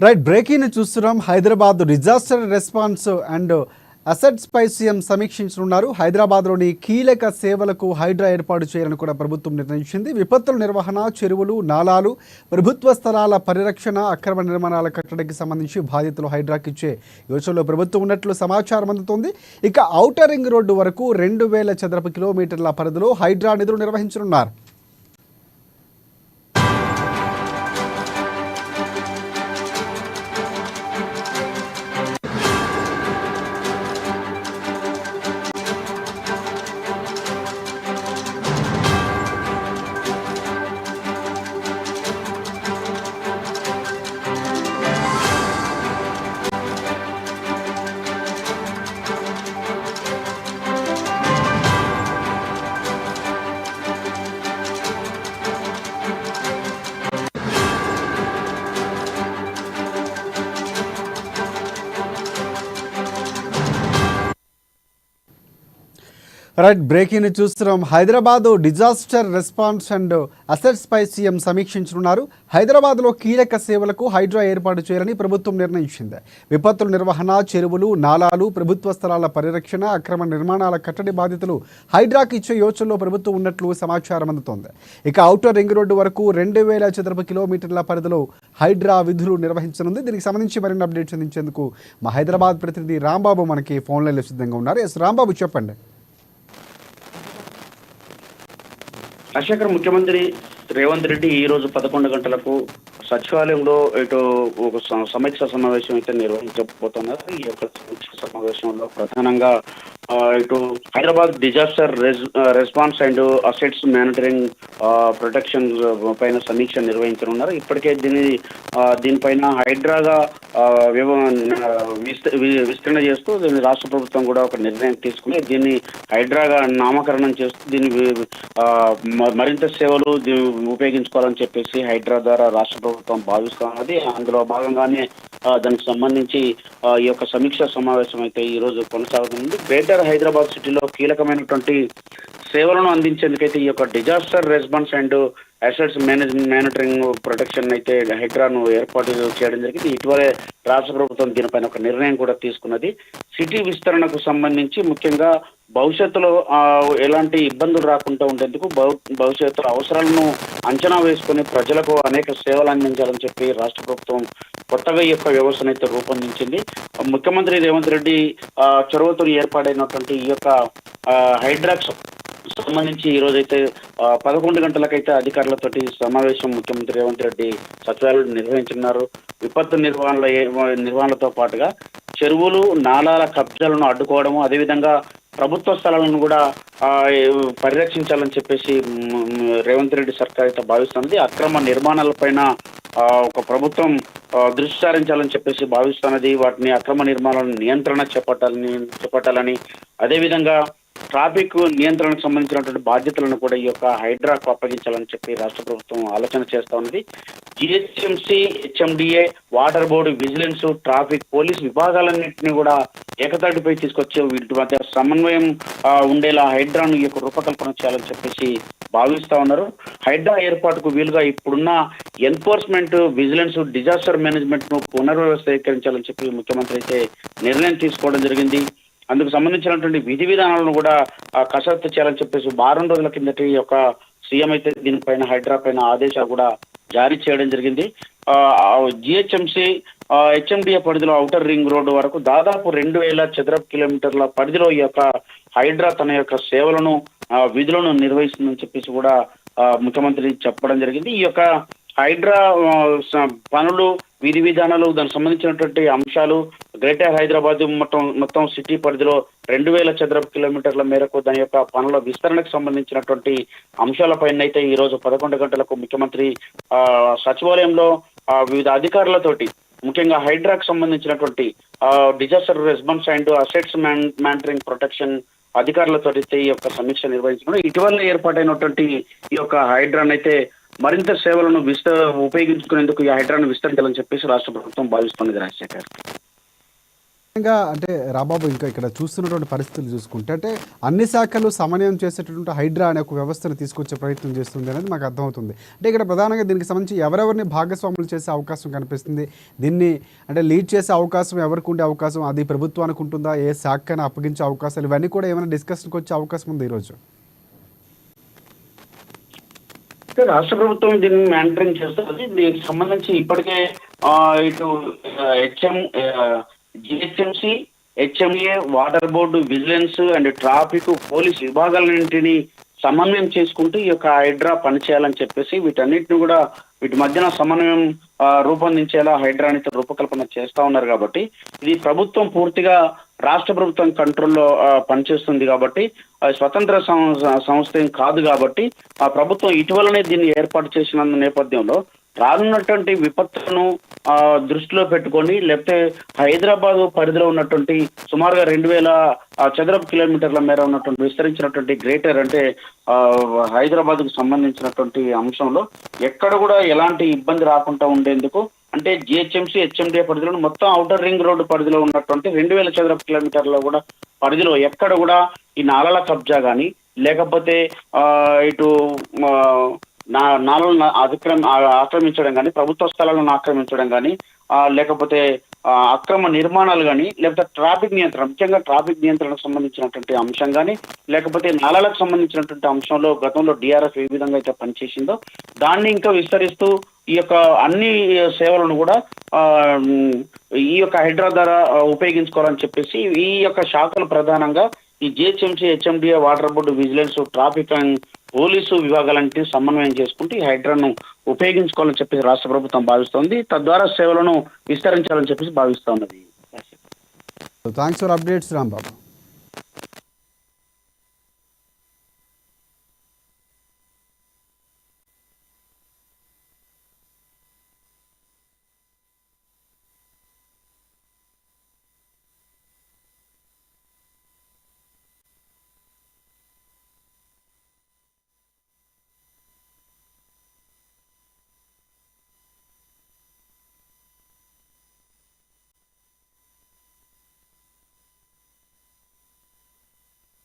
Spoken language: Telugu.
రైట్ బ్రేకింగ్ చూస్తున్నాం. Hyderabad disaster response and assets పై సీఎం సమీక్షించనున్నారు. హైదరాబాద్లోని కీలక సేవలకు హైడ్రా ఏర్పాటు చేయాలని కూడా ప్రభుత్వం నిర్ణయించింది. విపత్తుల నిర్వహణ, చెరువులు, నాలాలు, ప్రభుత్వ స్థలాల పరిరక్షణ, అక్రమ నిర్మాణాల కట్టడికి సంబంధించి బాధ్యతలు హైడ్రాకి ఇచ్చే యోచనలో ప్రభుత్వం ఉన్నట్లు సమాచారం అందుతోంది. ఇక ఔటర్ రింగ్ రోడ్డు వరకు 2000 చదరపు కిలోమీటర్ల పరిధిలో హైడ్రా నిధులు నిర్వహించనున్నారు. రైట్ బ్రేకింగ్ చూస్తున్నాం. Hyderabad disaster response and assets పై సీఎం సమీక్షించనున్నారు. హైదరాబాద్లో కీలక సేవలకు హైడ్రా ఏర్పాటు చేయాలని ప్రభుత్వం నిర్ణయించింది. విపత్తుల నిర్వహణ, చెరువులు, నాలాలు, ప్రభుత్వ స్థలాల పరిరక్షణ, అక్రమ నిర్మాణాల కట్టడి బాధ్యతలు హైడ్రాకి ఇచ్చే యోచనలో ప్రభుత్వం ఉన్నట్లు సమాచారం అందుతోంది. ఇక ఔటర్ రింగ్ రోడ్డు వరకు 2000 చదరపు కిలోమీటర్ల పరిధిలో హైడ్రా విధులు నిర్వహించనుంది. దీనికి సంబంధించి మరిన్ని అప్డేట్స్ అందించేందుకు మా హైదరాబాద్ ప్రతినిధి రాంబాబు మనకి ఫోన్ లైన్లో సిద్ధంగా ఉన్నారు. ఎస్ రాంబాబు, చెప్పండి. రాజశేఖర్, ముఖ్యమంత్రి రేవంత్ రెడ్డి ఈ రోజు 11 గంటలకు సచివాలయంలో ఇటు ఒక సమీక్ష సమావేశం అయితే నిర్వహించబోతున్నారు. ఈ యొక్క సమీక్ష సమావేశంలో ప్రధానంగా ఇటు Hyderabad disaster response and assets monitoring protection పైన సమీక్ష నిర్వహించనున్నారు. ఇప్పటికే దీనిపైన హైడ్రాగా విస్తరణ చేస్తూ దీన్ని రాష్ట్ర ప్రభుత్వం కూడా ఒక నిర్ణయం తీసుకుని దీన్ని హైడ్రాగా నామకరణం చేస్తూ దీన్ని మరింత సేవలు ఉపయోగించుకోవాలని చెప్పేసి హైడ్రా ద్వారా రాష్ట్ర ప్రభుత్వం భావిస్తున్నది. అందులో భాగంగానే దానికి సంబంధించి ఈ యొక్క సమీక్ష సమావేశం అయితే ఈ రోజు కొనసాగుతుంది. గ్రేటర్ హైదరాబాద్ సిటీలో కీలకమైనటువంటి సేవలను అందించేందుకైతే ఈ యొక్క disaster response and assets monitoring protection అయితే హైడ్రాను ఏర్పాటు చేయడం జరిగింది. ఇటీవలే రాష్ట్ర ప్రభుత్వం దీనిపైన ఒక నిర్ణయం కూడా తీసుకున్నది. సిటీ విస్తరణకు సంబంధించి ముఖ్యంగా భవిష్యత్తులో ఎలాంటి ఇబ్బందులు రాకుండా ఉండేందుకు భవిష్యత్తు అవసరాలను అంచనా వేసుకుని ప్రజలకు అనేక సేవలు అందించాలని చెప్పి రాష్ట్ర ప్రభుత్వం కొత్తగా ఈ యొక్క వ్యవస్థను అయితే రూపొందించింది. ముఖ్యమంత్రి రేవంత్ రెడ్డి చొరవతో ఏర్పాటైనటువంటి ఈ యొక్క హైడ్రాక్స్ సంబంధించి ఈ రోజైతే 11 గంటలకైతే అధికారులతోటి సమావేశం ముఖ్యమంత్రి రేవంత్ రెడ్డి సచివాలయం నిర్వహించున్నారు. విపత్తు నిర్వహణలతో పాటుగా చెరువులు, నాలాల కబ్జాలను అడ్డుకోవడము, అదేవిధంగా ప్రభుత్వ స్థలాలను కూడా పరిరక్షించాలని చెప్పేసి రేవంత్ రెడ్డి సర్కార్ అయితే భావిస్తున్నది. అక్రమ నిర్మాణాలపైన ఒక ప్రభుత్వం దృష్టి సారించాలని చెప్పేసి భావిస్తున్నది. వాటిని అక్రమ నిర్మాణాలను నియంత్రణ చేపట్టాలని అదేవిధంగా ట్రాఫిక్ నియంత్రణకు సంబంధించినటువంటి బాధ్యతలను కూడా ఈ యొక్క హైడ్రాకు అప్పగించాలని చెప్పి రాష్ట్ర ప్రభుత్వం ఆలోచన చేస్తా ఉన్నది. GHMC, HMDA, water board, vigilance, traffic, police విభాగాలన్నింటినీ కూడా ఏకతాటిపై తీసుకొచ్చి వీటి మధ్య సమన్వయం ఉండేలా హైడ్రాను ఈ యొక్క రూపకల్పన చేయాలని చెప్పేసి భావిస్తా ఉన్నారు. హైడ్రా ఏర్పాటుకు వీలుగా ఇప్పుడున్న ఎన్ఫోర్స్మెంట్, విజిలెన్స్, డిజాస్టర్ మేనేజ్మెంట్ ను పునర్వ్యవస్థీకరించాలని చెప్పి ముఖ్యమంత్రి అయితే నిర్ణయం తీసుకోవడం జరిగింది. అందుకు సంబంధించినటువంటి విధి విధానాలను కూడా కసరత్తు చేయాలని చెప్పేసి 2 రోజుల కిందటి యొక్క సీఎం అయితే దీనిపైన హైడ్రా పైన ఆదేశాలు కూడా జారీ చేయడం జరిగింది. జిహెచ్ఎంసీ, హెచ్ఎండిఏ పరిధిలో ఔటర్ రింగ్ రోడ్డు వరకు దాదాపు 2000 చదరపు కిలోమీటర్ల పరిధిలో ఈ యొక్క హైడ్రా తన యొక్క సేవలను, విధులను నిర్వహిస్తుందని చెప్పేసి కూడా ముఖ్యమంత్రి చెప్పడం జరిగింది. ఈ యొక్క హైడ్రా పనులు, విధి విధానాలు, దానికి సంబంధించినటువంటి అంశాలు గ్రేటర్ హైదరాబాద్ మొత్తం సిటీ పరిధిలో 2000 చదరపు కిలోమీటర్ల మేరకు దాని యొక్క పనుల విస్తరణకు సంబంధించినటువంటి అంశాలపైన అయితే ఈ రోజు 11 గంటలకు ముఖ్యమంత్రి సచివాలయంలో వివిధ అధికారులతోటి ముఖ్యంగా హైడ్రాకు సంబంధించినటువంటి disaster response and assets monitoring protection అధికారులతో ఈ యొక్క సమీక్ష నిర్వహించడం. ఇటీవల ఏర్పాటైనటువంటి ఈ యొక్క హైడ్రాన్ అయితే మరింత సేవలను ఉపయోగించుకునేందుకు ఈ హైడ్రాను విస్తరించాలని చెప్పేసి రాష్ట్ర ప్రభుత్వం భావిస్తున్నది. రాజశేఖర్. ఇంకా అంటే రాబాబు ఇంకా ఇక్కడ చూస్తున్నటువంటి పరిస్థితులు చూసుకుంటే అంటే అన్ని శాఖలు సమన్వయం చేసేటటువంటి హైడ్రా అనే ఒక వ్యవస్థను తీసుకొచ్చే ప్రయత్నం చేస్తుంది అనేది మాకు అర్థమవుతుంది. అంటే ఇక్కడ ప్రధానంగా దీనికి సంబంధించి ఎవరెవరిని భాగస్వాములు చేసే అవకాశం కనిపిస్తుంది, దీన్ని అంటే లీడ్ చేసే అవకాశం ఎవరికి ఉండే అవకాశం, అది ప్రభుత్వానికి ఉంటుందా, ఏ శాఖను అప్పగించే అవకాశాలు, ఇవన్నీ కూడా ఏమైనా డిస్కషన్కి వచ్చే అవకాశం ఉంది ఈరోజు? రాష్ట్ర ప్రభుత్వం దీన్ని మానిటరింగ్ చేస్తుంది. దీనికి సంబంధించి ఇప్పటికే ఇటు GHMC, HMA, water board, vigilance and traffic, police విభాగాలన్నింటినీ సమన్వయం చేసుకుంటూ ఈ యొక్క హైడ్రా పనిచేయాలని చెప్పేసి వీటన్నిటిని కూడా వీటి మధ్యన సమన్వయం రూపొందించేలా హైడ్రాని రూపకల్పన చేస్తా ఉన్నారు. కాబట్టి ఇది ప్రభుత్వం పూర్తిగా రాష్ట్ర ప్రభుత్వం కంట్రోల్లో పనిచేస్తుంది. కాబట్టి స్వతంత్ర సంస్థ ఏం కాదు. కాబట్టి ఆ ప్రభుత్వం ఇటీవలనే దీన్ని ఏర్పాటు చేసిన నేపథ్యంలో రానున్నటువంటి విపత్తులను దృష్టిలో పెట్టుకొని, లేకపోతే హైదరాబాద్ పరిధిలో ఉన్నటువంటి సుమారుగా 2000 చదరపు కిలోమీటర్ల మేర ఉన్నటువంటి విస్తరించినటువంటి గ్రేటర్ అంటే హైదరాబాద్కు సంబంధించినటువంటి అంశంలో ఎక్కడ కూడా ఎలాంటి ఇబ్బంది రాకుండా ఉండేందుకు అంటే జిహెచ్ఎంసీ, హెచ్ఎండిఏ పరిధిలో మొత్తం ఔటర్ రింగ్ రోడ్డు పరిధిలో ఉన్నటువంటి 2000 చదరపు కిలోమీటర్ల కూడా పరిధిలో ఎక్కడ కూడా ఈ నాలల కబ్జా కానీ, లేకపోతే ఇటు నాలను ఆక్రమించడం కానీ, ప్రభుత్వ స్థలాలను ఆక్రమించడం కానీ, లేకపోతే అక్రమ నిర్మాణాలు కానీ, లేకపోతే ట్రాఫిక్ నియంత్రణ, ముఖ్యంగా ట్రాఫిక్ నియంత్రణకు సంబంధించినటువంటి అంశం కానీ, లేకపోతే నాలాలకు సంబంధించినటువంటి అంశంలో గతంలో డిఆర్ఎఫ్ ఏ విధంగా అయితే పనిచేసిందో దాన్ని ఇంకా విస్తరిస్తూ ఈ యొక్క అన్ని సేవలను కూడా ఈ యొక్క హైడ్రా ద్వారా ఉపయోగించుకోవాలని చెప్పేసి ఈ యొక్క శాఖలు ప్రధానంగా ఈ GHMC, HMDA, water board, vigilance, traffic and police విభాగాలంటే సమన్వయం చేసుకుంటూ ఈ హైడ్రాను ఉపయోగించుకోవాలని చెప్పేసి రాష్ట్ర ప్రభుత్వం భావిస్తోంది. తద్వారా సేవలను విస్తరించాలని చెప్పేసి భావిస్తూ ఉన్నది. Thanks for updates Rambabu.